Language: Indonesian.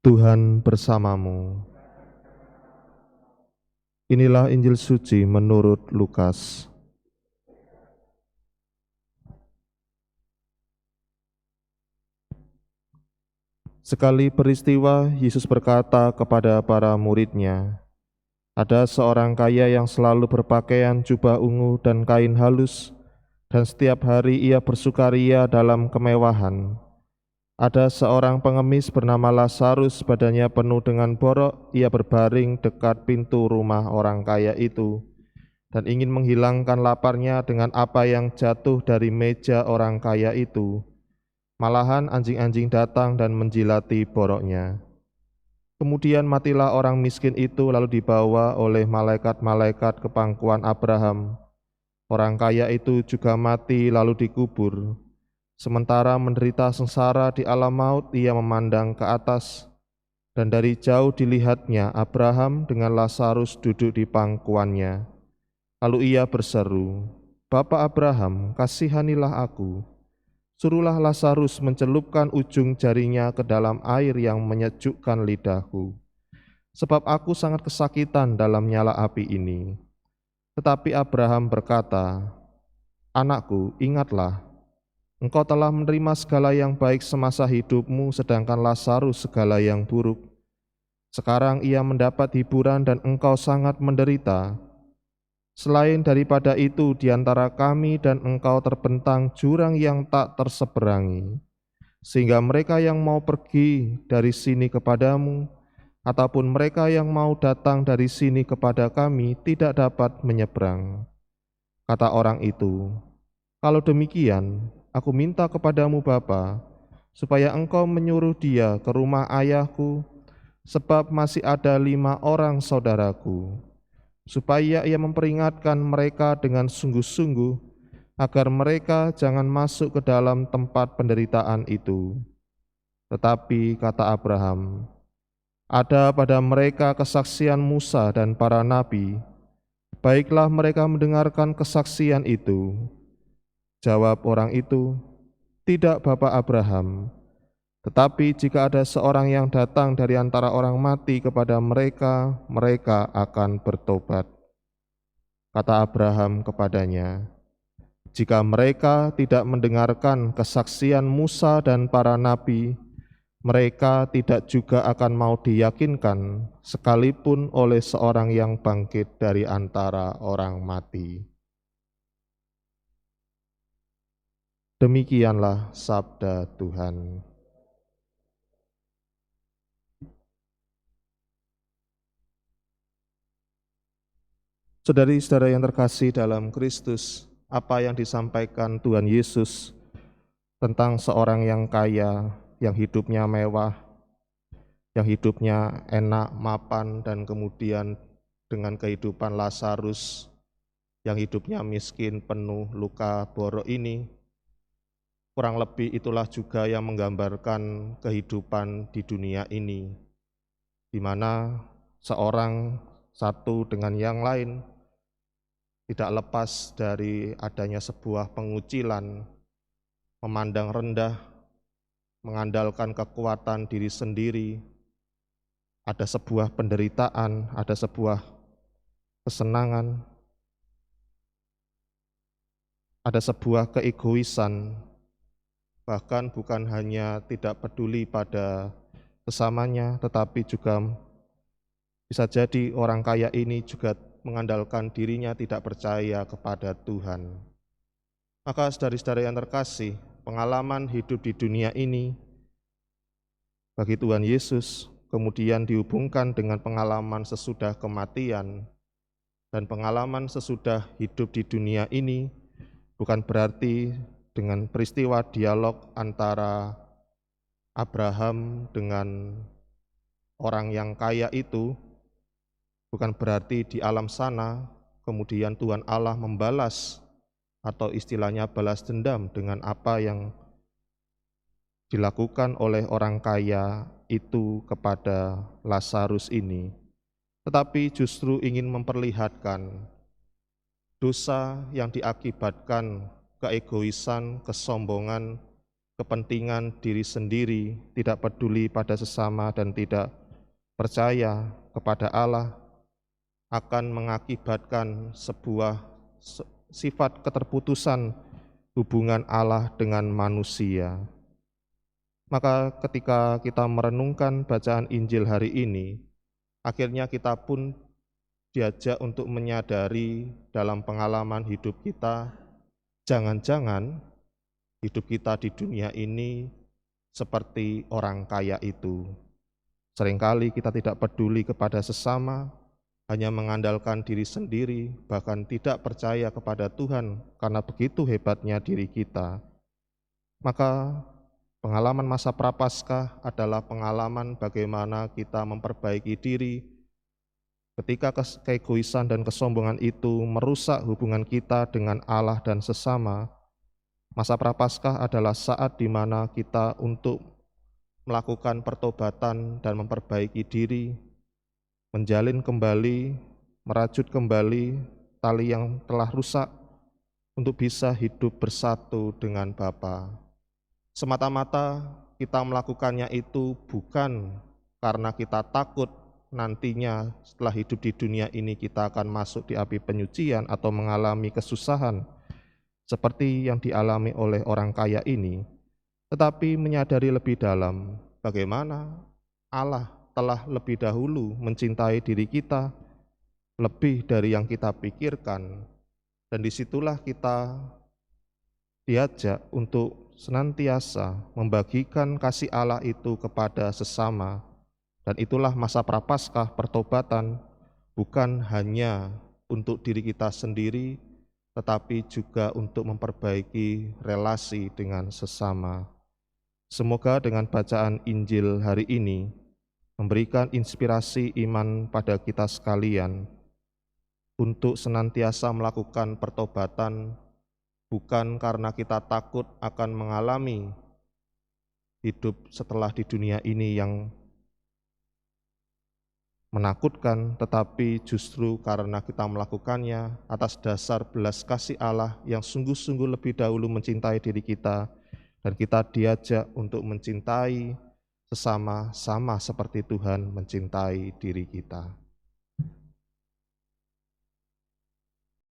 Tuhan bersamamu. Inilah Injil suci menurut Lukas. Sekali peristiwa, Yesus berkata kepada para murid-Nya, "Ada seorang kaya yang selalu berpakaian jubah ungu dan kain halus, dan setiap hari ia bersukaria dalam kemewahan. Ada seorang pengemis bernama Lazarus, badannya penuh dengan borok. Ia berbaring dekat pintu rumah orang kaya itu dan ingin menghilangkan laparnya dengan apa yang jatuh dari meja orang kaya itu. Malahan anjing-anjing datang dan menjilati boroknya. Kemudian matilah orang miskin itu, lalu dibawa oleh malaikat-malaikat ke pangkuan Abraham. Orang kaya itu juga mati lalu dikubur. Sementara menderita sengsara di alam maut, ia memandang ke atas, dan dari jauh dilihatnya Abraham dengan Lazarus duduk di pangkuannya. Lalu ia berseru, 'Bapa Abraham, kasihanilah aku. Suruhlah Lazarus mencelupkan ujung jarinya ke dalam air yang menyejukkan lidahku, sebab aku sangat kesakitan dalam nyala api ini.' Tetapi Abraham berkata, 'Anakku, ingatlah, engkau telah menerima segala yang baik semasa hidupmu, sedangkan Lazarus segala yang buruk. Sekarang ia mendapat hiburan dan engkau sangat menderita. Selain daripada itu, di antara kami dan engkau terbentang jurang yang tak terseberangi, sehingga mereka yang mau pergi dari sini kepadamu, ataupun mereka yang mau datang dari sini kepada kami, tidak dapat menyeberang.' Kata orang itu, 'Kalau demikian, aku minta kepadamu Bapa, supaya engkau menyuruh dia ke rumah ayahku, sebab masih ada 5 orang saudaraku, supaya ia memperingatkan mereka dengan sungguh-sungguh, agar mereka jangan masuk ke dalam tempat penderitaan itu.' Tetapi kata Abraham, 'Ada pada mereka kesaksian Musa dan para nabi. Baiklah mereka mendengarkan kesaksian itu.' Jawab orang itu, 'Tidak, Bapak Abraham. Tetapi jika ada seorang yang datang dari antara orang mati kepada mereka, mereka akan bertobat.' Kata Abraham kepadanya, 'Jika mereka tidak mendengarkan kesaksian Musa dan para nabi, mereka tidak juga akan mau diyakinkan, sekalipun oleh seorang yang bangkit dari antara orang mati.' Demikianlah sabda Tuhan. Saudari-saudara yang terkasih dalam Kristus, apa yang disampaikan Tuhan Yesus tentang seorang yang kaya, yang hidupnya mewah, yang hidupnya enak, mapan, dan kemudian dengan kehidupan Lazarus, yang hidupnya miskin, penuh luka borok ini, kurang lebih itulah juga yang menggambarkan kehidupan di dunia ini, di mana seorang satu dengan yang lain tidak lepas dari adanya sebuah pengucilan, memandang rendah, mengandalkan kekuatan diri sendiri, ada sebuah penderitaan, ada sebuah kesenangan, ada sebuah keegoisan, bahkan bukan hanya tidak peduli pada sesamanya, tetapi juga bisa jadi orang kaya ini juga mengandalkan dirinya, tidak percaya kepada Tuhan. Maka saudari-saudari yang terkasih, pengalaman hidup di dunia ini bagi Tuhan Yesus kemudian dihubungkan dengan pengalaman sesudah kematian, dan pengalaman sesudah hidup di dunia ini bukan berarti dengan peristiwa dialog antara Abraham dengan orang yang kaya itu, bukan berarti di alam sana kemudian Tuhan Allah membalas atau istilahnya balas dendam dengan apa yang dilakukan oleh orang kaya itu kepada Lazarus ini, tetapi justru ingin memperlihatkan dosa yang diakibatkan keegoisan, kesombongan, kepentingan diri sendiri, tidak peduli pada sesama dan tidak percaya kepada Allah, akan mengakibatkan sebuah sifat keterputusan hubungan Allah dengan manusia. Maka ketika kita merenungkan bacaan Injil hari ini, akhirnya kita pun diajak untuk menyadari dalam pengalaman hidup kita, jangan-jangan hidup kita di dunia ini seperti orang kaya itu. Seringkali kita tidak peduli kepada sesama, hanya mengandalkan diri sendiri, bahkan tidak percaya kepada Tuhan karena begitu hebatnya diri kita. Maka pengalaman masa Prapaskah adalah pengalaman bagaimana kita memperbaiki diri ketika keegoisan dan kesombongan itu merusak hubungan kita dengan Allah dan sesama. Masa Prapaskah adalah saat di mana kita untuk melakukan pertobatan dan memperbaiki diri, menjalin kembali, merajut kembali tali yang telah rusak untuk bisa hidup bersatu dengan Bapa. Semata-mata kita melakukannya itu bukan karena kita takut nantinya setelah hidup di dunia ini kita akan masuk di api penyucian atau mengalami kesusahan seperti yang dialami oleh orang kaya ini, tetapi menyadari lebih dalam bagaimana Allah telah lebih dahulu mencintai diri kita lebih dari yang kita pikirkan, dan disitulah kita diajak untuk senantiasa membagikan kasih Allah itu kepada sesama. Dan itulah masa Prapaskah pertobatan, bukan hanya untuk diri kita sendiri, tetapi juga untuk memperbaiki relasi dengan sesama. Semoga dengan bacaan Injil hari ini memberikan inspirasi iman pada kita sekalian untuk senantiasa melakukan pertobatan, bukan karena kita takut akan mengalami hidup setelah di dunia ini yang menakutkan, tetapi justru karena kita melakukannya atas dasar belas kasih Allah yang sungguh-sungguh lebih dahulu mencintai diri kita, dan kita diajak untuk mencintai sesama sama seperti Tuhan mencintai diri kita.